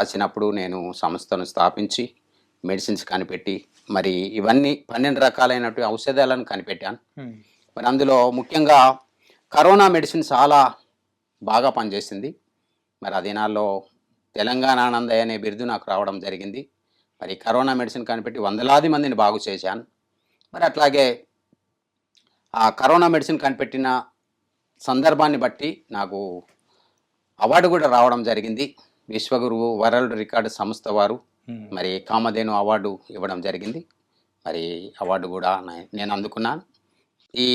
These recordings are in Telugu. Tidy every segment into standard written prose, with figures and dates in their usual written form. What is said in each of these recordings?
వచ్చినప్పుడు నేను సంస్థను స్థాపించి మెడిసిన్స్ కనిపెట్టి మరి ఇవన్నీ 12 రకాలైనటువంటి ఔషధాలను కనిపెట్టాను. హ్మ్. మరి అందులో ముఖ్యంగా కరోనా మెడిసిన్ చాలా బాగా పనిచేసింది. మరి ఆ దినాల్లో తెలంగాణ ఆనందయ్య అనే బిరుదు నాకు రావడం జరిగింది. మరి కరోనా మెడిసిన్ కనిపెట్టి వందలాది మందిని బాగు చేశాను. మరి అట్లాగే ఆ కరోనా మెడిసిన్ కనిపెట్టిన సందర్భాన్ని బట్టి నాకు అవార్డు కూడా రావడం జరిగింది. విశ్వగురువు వరల్డ్ రికార్డ్ సంస్థ వారు హ్మ్. మరి కామధేను అవార్డు ఇవ్వడం జరిగింది. మరి అవార్డు కూడా నేను అందుకున్నాను. ఈ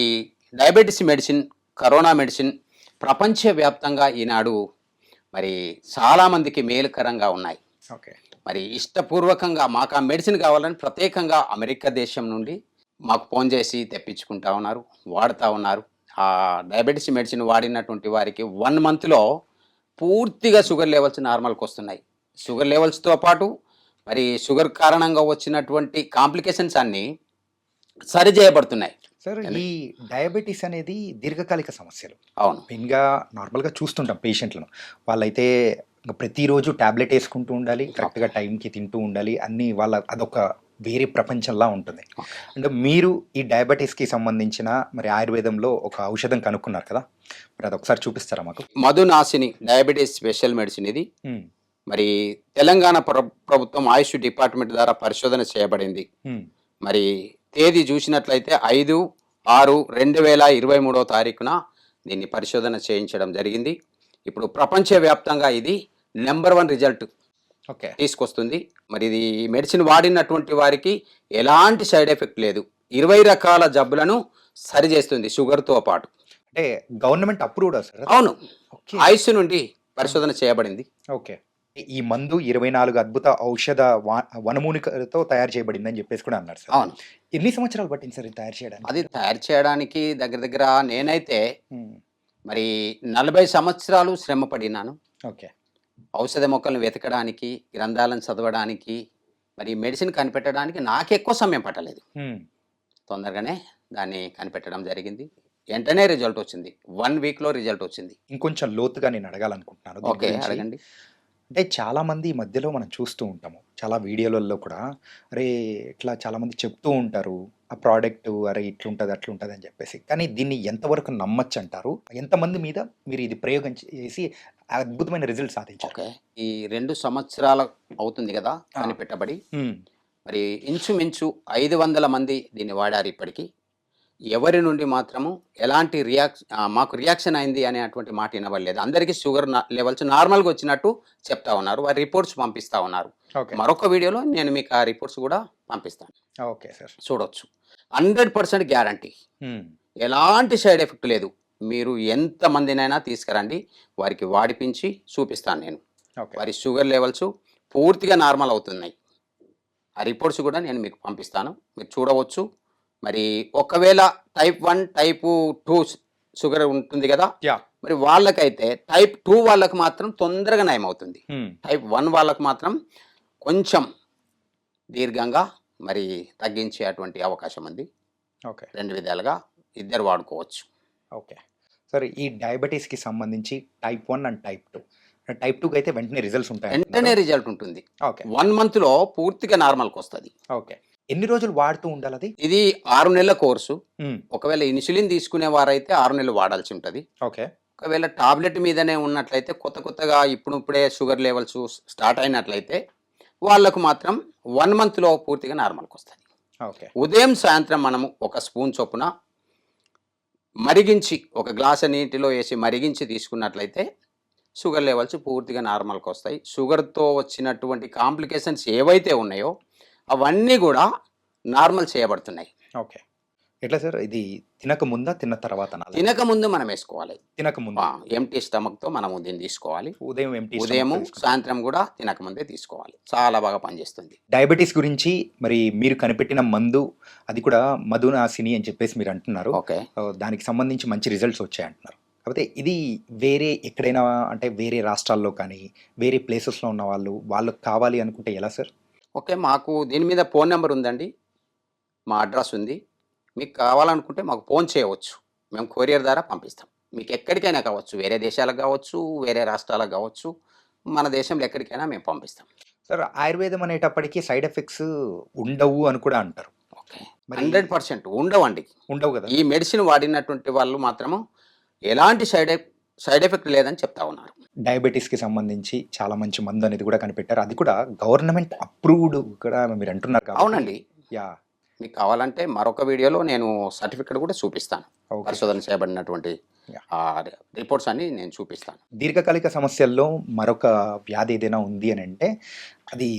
డయాబెటిస్ మెడిసిన్, కరోనా మెడిసిన్ ప్రపంచవ్యాప్తంగా ఈనాడు మరి చాలామందికి మేలుకరంగా ఉన్నాయి. ఓకే. మరి ఇష్టపూర్వకంగా మాకు ఆ మెడిసిన్ కావాలని ప్రత్యేకంగా అమెరికా దేశం నుండి మాకు ఫోన్ చేసి తెప్పించుకుంటా ఉన్నారు, వాడుతూ ఉన్నారు. ఆ డయాబెటిస్ మెడిసిన్ వాడినటువంటి వారికి 1 మంత్లో పూర్తిగా షుగర్ లెవెల్స్ నార్మల్కి వస్తున్నాయి. షుగర్ లెవెల్స్తో పాటు మరి షుగర్ కారణంగా వచ్చినటువంటి కాంప్లికేషన్స్ అన్నీ సరిచేయబడుతున్నాయి. సార్, ఈ డయాబెటీస్ అనేది దీర్ఘకాలిక సమస్యలు. అవును. మెయిన్‌గా నార్మల్‌గా చూస్తుంటాం పేషెంట్‌లను. వాళ్ళైతే ప్రతిరోజు టాబ్లెట్ యేసుకుంటూ ఉండాలి. కరెక్ట్‌గా టైంకి తింటూ ఉండాలి. అన్నీ అదొక వేరే ప్రపంచంలా ఉంటుంది. అంటే మీరు ఈ డయాబెటీస్‌కి సంబంధించిన మరి ఆయుర్వేదంలో ఒక ఔషధం కనుక్కున్నారు కదా! మరి అదొకసారి చూపిస్తారా మాకు? మధునాశిని డయాబెటిస్ స్పెషల్ మెడిసిన్ ఇది. హ్మ్. మరి తెలంగాణ ప్రభుత్వం ఆయుష్ డిపార్ట్మెంట్ ద్వారా పరిశోధన చేయబడింది. హ్మ్. మరి తేదీ చూసినట్లయితే 5/6/2023 దీన్ని పరిశోధన చేయించడం జరిగింది. ఇప్పుడు ప్రపంచవ్యాప్తంగా ఇది నెంబర్ 1 రిజల్ట్ ఓకే. తీసుకొస్తుంది. మరి ఇది మెడిసిన్ వాడినటువంటి వారికి ఎలాంటి సైడ్ ఎఫెక్ట్ లేదు. 20 రకాల జబ్బులను సరిచేస్తుంది షుగర్‌తో పాటు. అంటే గవర్నమెంట్ అప్రూవ్డా సార్ అది? అవును. ఓకే. ఆయుష్ నుండి పరిశోధన చేయబడింది. ఓకే. ఈ మందు 24 అద్భుత ఔషధ వనమూలికలతో తయారు చేయబడిందని చెప్పేసి కూడా అన్నారు సార్. అవును. ఎన్ని సంవత్సరాలు పట్టింది సార్ ఇది తయారు చేయడానికి? అది తయారు చేయడానికి దగ్గర దగ్గర నేనైతే హ్మ్. మరి 40 సంవత్సరాలు శ్రమ పడినాను. ఓకే. ఔషధ మొక్కలను వెతకడానికి, గ్రంథాలను చదవడానికి, మరి మెడిసిన్ కనిపెట్టడానికి నాకెక్కువ సమయం పట్టలేదు. హ్మ్. తొందరగానే దాన్ని కనిపెట్టడం జరిగింది. వెంటనే రిజల్ట్ వచ్చింది. 1 వీక్‌లో రిజల్ట్ వచ్చింది. ఇంకొంచెం లోతుగా నేను అడగాలనుకుంటున్నాను దీని ఓకే. గురించి. అడగండి. అంటే చాలామంది ఈ మధ్యలో మనం చూస్తూ ఉంటాము. చాలా వీడియోలలో కూడా అరే! ఇట్లా చాలామంది చెప్తూ ఉంటారు. ఆ ప్రోడక్ట్ అరే! ఇట్లుంటది, అట్లుంటది అని చెప్పేసి. కానీ దీన్ని ఎంతవరకు నమ్మొచ్చంటారు? ఎంతమంది మీద మీరు ఇది ప్రయోగం చేసి అద్భుతమైన రిజల్ట్ సాధించారు? ఓకే. ఈ 2 సంవత్సరాలు అవుతుంది గదా! ఆ! కనిపెట్టబడి. హ్మ్. మరి ఇంచుమించు 500 మంది దీన్ని వాడారు ఇప్పటికి. ఎవరి నుండి మాత్రము ఎలాంటి మాకు రియాక్షన్ అయింది అనేటువంటి మాట వినబడలేదు. అందరికీ షుగర్ లెవెల్స్ నార్మల్‌గా వచ్చినట్టు చెప్తా ఉన్నారు. వారి రిపోర్ట్స్ పంపిస్తా ఉన్నారు. ఓకే. మరొక వీడియోలో నేను మీకు ఆ రిపోర్ట్స్ కూడా పంపిస్తాను. Okay sir. చూడొచ్చు. 100% గ్యారంటీ. హ్మ్. ఎలాంటి సైడ్ ఎఫెక్ట్ లేదు. మీరు ఎంతమందినైనా తీసుకురండి. వారికి వాడిపించి చూపిస్తాను నేను. ఓకే. వారి షుగర్ లెవెల్స్ పూర్తిగా నార్మల్ అవుతున్నాయి. ఆ రిపోర్ట్స్ కూడా నేను మీకు పంపిస్తాను. మీరు చూడవచ్చు. మరి ఒకవేళ టైప్ 1, టైప్ 2 షుగర్ ఉంటుంది గదా! యాహ్! మరి వాళ్ళకైతే టైప్ 2 వాళ్ళకి మాత్రం తొందరగా నయమవుతుంది. హ్మ్. టైప్ 1 వాళ్ళకి మాత్రం కొంచెం దీర్ఘంగా మరి తగ్గించేటువంటి అవకాశం ఉంది. ఓకే. 2 విధాలుగా ఇద్దరు వాడుకోవచ్చు. ఓకే. సరే, ఈ డయాబెటిస్‌కి సంబంధించి టైప్ 1 అండ్ టైప్ 2. టైప్ 2 కైతే వెంటనే రిజల్ట్స్ వెంటనే ఉంటాయంటున్నారు. రిజల్ట్ ఉంటుంది. ఓకే. 1 మంత్‌లో పూర్తిగా నార్మల్‌కొస్తది. ఓకే. ఎన్ని రోజులు వాడుతూ ఉండాలది? ఇది 6 నెలల కోర్సు. హ్మ్. ఒకవేళ ఇన్సులిన్ తీసుకునేవారైతే 6 నెలలు వాడాల్సి ఉంటది. ఓకే. ఒకవేళ టాబ్లెట్ మీదనే ఉన్నట్లయితే కొత్తగా ఇప్పుడిప్పుడే షుగర్ లెవెల్స్ స్టార్ట్ అయినట్లయితే వాళ్ళకు మాత్రం 1 మంత్‌లో పూర్తిగా నార్మల్‌కొస్తది. ఓకే. ఉదయం, సాయంత్రం మనము ఒక స్పూన్ చొప్పున మరిగించి ఒక గ్లాసు నీటిలో ఏసి మరిగించి తీసుకున్నట్లయితే షుగర్ లెవెల్స్ పూర్తిగా నార్మల్‌కొస్తాయి. షుగర్‌తో వచ్చినటువంటి కాంప్లికేషన్స్ ఏవైతే ఉన్నాయో అవన్నీ గూడా నార్మల్ చేయబడుతున్నాయి. ఓకే. ఎట్లా సార్ ఇది తినక ముందా? తిన్న తర్వాతనా? తినకముందు మనం వేసుకోవాలి. తినక ముందు. ఎంప్టీ స్టమక్‌తో మనము దీన్ని తీసుకోవాలి. ఉదయం ఎంప్టీ ఉదయము, స్టమక్‌తో తీసుకోవాలి. సాయంత్రం గూడా తినకముందే తీసుకోవాలి. చాలా బాగా పనిచేస్తుంది. డయాబెటిస్ గురించి మరి మీరు కనిపెట్టిన మందు అది కూడా మధునాశిని అని చెప్పేసి మీరు అంటున్నారు. ఓకే. దానికి సంబంధించి మంచి రిజల్ట్స్ వచ్చాయంటున్నారు. కాకపోతే ఇది వేరే ఎక్కడైనా అంటే వేరే రాష్ట్రాల్లో కానీ, వేరే ప్లేసెస్‌లో ఉన్న వాళ్ళకి కావాలి అనుకుంటే ఎలా సార్? ఓకే. మాకు దీని మీద ఫోన్ నంబర్ ఉందండి. మా అడ్రస్ ఉంది. మీకు కావాలనుకుంటే మాకు ఫోన్ చేయవచ్చు. మేము కొరియర్ ద్వారా పంపిస్తాం. మీకు ఎక్కడికైనా కావచ్చు. వేరే దేశాలకు కావచ్చు, వేరే రాష్ట్రాలకు కావచ్చు. మన దేశంలో ఎక్కడికైనా మేము పంపిస్తాం. సార్ ఆయుర్వేదం అనేటప్పటికి సైడ్ ఎఫెక్ట్స్ ఉండవు అని కూడా అంటారు. ఓకే. మరి 100% ఉండవండి. ఉండవు కదా? ఈ మెడిసిన్ వాడినటువంటి వాళ్ళు మాత్రము ఎలాంటి సైడ్ ఎఫెక్ట్ లేదని చెప్తా ఉన్నారు. డయాబెటీస్‌కి సంబంధించి చాలా మంచి మందు అనేది కూడా కనిపెట్టారు. అది కూడా గవర్నమెంట్ అప్రూవ్డ్ కూడా మీరు అంటున్నారు కాబట్టి అవునండి. యాహ్! మీకు కావాలంటే మరొక వీడియోలో నేను సర్టిఫికేట్ కూడా చూపిస్తాను. ఓకే. పరిశోధన చేయబడినటువంటి యాహ్! రిపోర్ట్స్ అన్ని నేను చూపిస్తాను. దీర్ఘకాలిక సమస్యల్లో మరొక వ్యాధి ఏదైనా ఉంది అనంటే అది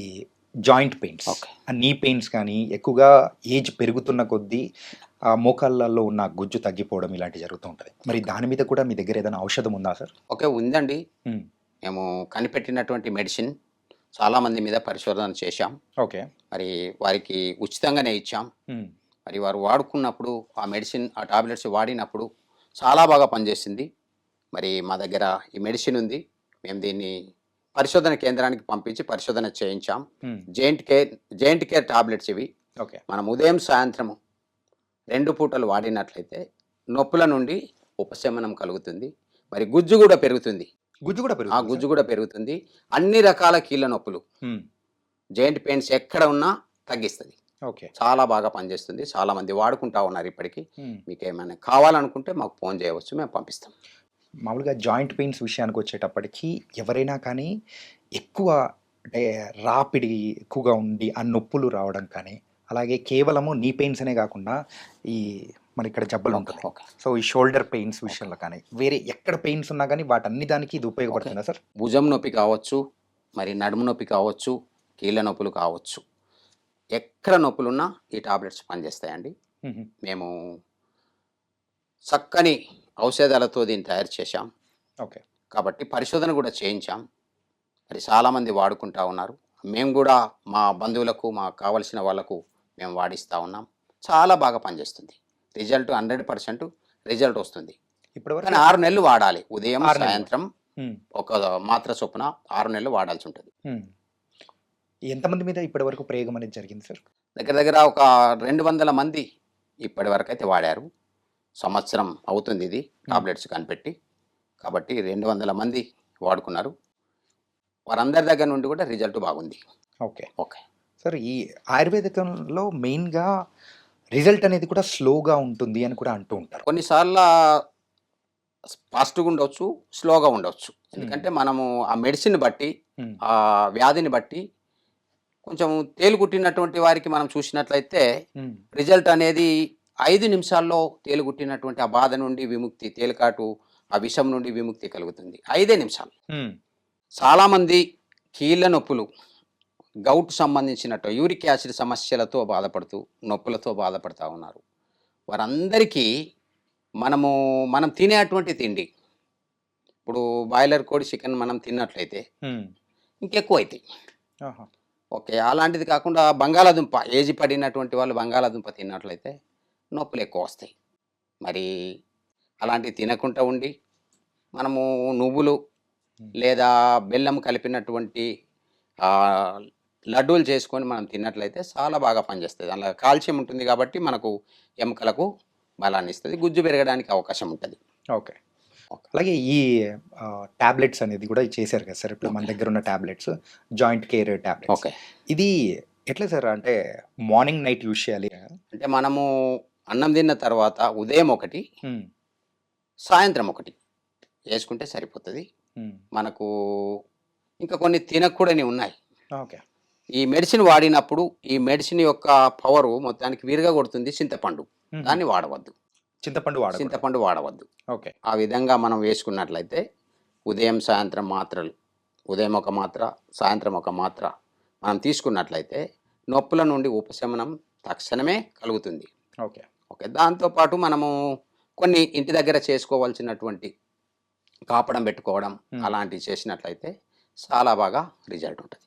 జాయింట్ పెయిన్స్. ఓకే. ఆ నీ పెయిన్స్ కానీ ఎక్కువగా ఏజ్ పెరుగుతున్న కొద్దీ మోకాళ్ళలో ఉన్న గుజ్జు తగ్గిపోవడం ఇలాంటివి జరుగుతూ ఉంటది. మరి దాని మీద కూడా మీ దగ్గర ఏదైనా ఔషధం ఉందా సార్? ఓకే. ఉందండి. హ్మ్. మేము కనిపెట్టినటువంటి మెడిసిన్ చాలామంది మీద పరిశోధన చేశాం. ఓకే. మరి వారికి ఉచితంగానే ఇచ్చాం. హ్మ్. మరి వారు వాడుకున్నప్పుడు ఆ మెడిసిన్, ఆ టాబ్లెట్స్ వాడినప్పుడు చాలా బాగా పనిచేసింది. మరి మా దగ్గర ఈ మెడిసిన్ ఉంది. మేము దీన్ని పరిశోధన కేంద్రానికి పంపించి పరిశోధన చేయించాం. హ్మ్. జెయింట్ కేర్ టాబ్లెట్స్ ఇవి. ఓకే. మనం ఉదయం, సాయంత్రము 2 పూటలు వాడినట్లయితే నొప్పుల నుండి ఉపశమనం కలుగుతుంది. మరి గుజ్జు కూడా పెరుగుతుంది. గుజ్జు కూడా ఆ పెరుగుతుందా గుజ్జు సార్? కూడా పెరుగుతుంది. అన్ని రకాల కీళ్ళ నొప్పులు, హ్మ్. జాయింట్ పెయిన్స్ ఎక్కడ ఉన్నా తగ్గిస్తది. ఓకే. చాలా బాగా పనిచేస్తుంది. చాలామంది వాడుకుంటా ఉన్నారు ఇప్పటికి. హ్మ్. మీకేమైనా కావాలనుకుంటే మాకు ఫోన్ చేయవచ్చు. మేము పంపిస్తాం. మామూలుగా జాయింట్ పెయిన్స్ విషయానికి వచ్చేటప్పటికి ఎవరైనా కానీ ఎక్కువ అంటే రాపిడి ఎక్కువగా ఉండి ఆ నొప్పులు రావడం కానీ అలాగే కేవలము నీ పెయిన్స్ అనే కాకుండా ఈ మన ఇక్కడ జబ్బలు ఓకే. ఉంటుంది. ఓకే. సో ఈ షోల్డర్ పెయిన్స్ విషయంలో కానీ వేరే ఎక్కడ పెయిన్స్ ఉన్నా కానీ వాటన్ని దానికి ఇది ఉపయోగపడుతుందా సార్? భుజం నొప్పి కావచ్చు, మరి నడుము నొప్పి కావచ్చు, కీళ్ళ నొప్పులు కావచ్చు. ఎక్కడ నొప్పులున్నా ఈ టాబ్లెట్స్ పనిచేస్తాయండి. హుహు. మేము చక్కని ఔషధాలతో దీన్ని తయారు చేశాం. ఓకే. కాబట్టి పరిశోధన కూడా చేయించాం. మరి చాలామంది వాడుకుంటా ఉన్నారు. మేము కూడా మా బంధువులకు, మాకు కావలసిన వాళ్ళకు మేము వాడిస్తూ ఉన్నాం. చాలా బాగా పనిచేస్తుంది. రిజల్ట్ 100% రిజల్ట్ వస్తుంది. ఇప్పటివరకు కానీ 6 నెలలు వాడాలి. ఉదయం, 6 నెలలు. సాయంత్రం హ్మ్. ఒక మాత్ర చొప్పున 6 నెలలు వాడాల్సి ఉంటుంది. హ్మ్. ఎంతమంది మీద ఇప్పటివరకు ప్రయోగం అనేది జరిగింది సార్? దగ్గర దగ్గర ఒక 200 మంది ఇప్పటి వరకైతే వాడారు. సంవత్సరం అవుతుంది ఇది టాబ్లెట్స్ కనిపెట్టి. కాబట్టి 200 మంది వాడుకున్నారు. వారందరి దగ్గర నుండి కూడా రిజల్ట్ బాగుంది. ఓకే. ఓకే. సార్ ఈ ఆయుర్వేదికంలో మెయిన్‌గా రిజల్ట్ అనేది కూడా స్లోగా ఉంటుంది అని కూడా అంటూ ఉంటారు. కొన్నిసార్లు ఫాస్ట్‌గా ఉండొచ్చు, స్లోగా ఉండొచ్చు. ఎందుకంటే మనము ఆ మెడిసిన్ బట్టి, హ్మ్. ఆ వ్యాధిని బట్టి కొంచెం తేలుకుట్టినటువంటి వారికి మనం చూసినట్లయితే హ్మ్. రిజల్ట్ అనేది 5 నిమిషాల్లో తేలుకుట్టినటువంటి ఆ బాధ నుండి విముక్తి, తేలికాటు ఆ విషం నుండి విముక్తి కలుగుతుంది. 5 నిమిషాలు. హ్మ్. చాలామంది కీళ్ళ నొప్పులు, గౌట్ సంబంధించినట్టు యూరిక్ యాసిడ్ సమస్యలతో బాధపడుతూ, నొప్పులతో బాధపడతా ఉన్నారు. వారందరికీ మనం తినేటువంటి తిండి, ఇప్పుడు బాయిలర్ కోడి, చికెన్ మనం తిన్నట్లయితే హ్మ్. ఇంకెక్కువ అవుతాయి. ఆహా! ఓకే. అలాంటిది కాకుండా బంగాళాదుంప, ఏజ్ పడినటువంటి వాళ్ళు బంగాళాదుంప తిన్నట్లయితే నొప్పులు ఎక్కువ వస్తాయి. మరి అలాంటివి తినకుండా ఉండి మనము నువ్వులు హ్మ్. లేదా బెల్లం కలిపినటువంటి లడ్డూలు చేసుకొని మనం తిన్నట్లయితే చాలా బాగా పనిచేస్తుంది. అందులో కాల్షియం ఉంటుంది కాబట్టి మనకు ఎముకలకు బలాన్ని ఇస్తుంది. గుజ్జు పెరగడానికి అవకాశం ఉంటుంది. ఓకే. అలాగే ఈ టాబ్లెట్స్ అనేది కూడా చేశారు కదా సార్. ఇప్పుడు మన ఓకే. దగ్గర ఉన్న tablets joint care tablets. Okay. ఇది ఎట్లా సార్? అంటే మార్నింగ్, నైట్ యూజ్ చేయాలి? అంటే మనము అన్నం తిన్న తర్వాత ఉదయం ఒకటి, హ్మ్. సాయంత్రం ఒకటి వేసుకుంటే సరిపోతుంది. హ్మ్. మనకు ఇంకా కొన్ని తినకూడనివి ఉన్నాయి. ఓకే. ఈ మెడిసిన్ వాడినప్పుడు ఈ మెడిసిన్ యొక్క పవరు మొత్తానికి విరగగొడుతుంది చింతపండు. హుహు. దాన్ని వాడవద్దు. చింతపండు వాడకూడదు. చింతపండు వాడవద్దు. ఓకే. ఆ విధంగా మనం వేసుకున్నట్లయితే ఉదయం, సాయంత్రం మాత్రలు, ఉదయం ఒక మాత్ర, సాయంత్రం ఒక మాత్ర మనం తీసుకున్నట్లయితే నొప్పుల నుండి ఉపశమనం తక్షణమే కలుగుతుంది. ఓకే. ఓకే. దాంతోపాటు మనము కొన్ని ఇంటి దగ్గర చేసుకోవాల్సినటువంటి కాపడం పెట్టుకోవడం హ్మ్. అలాంటివి చేసినట్లయితే చాలా బాగా రిజల్ట్ ఉంటుంది.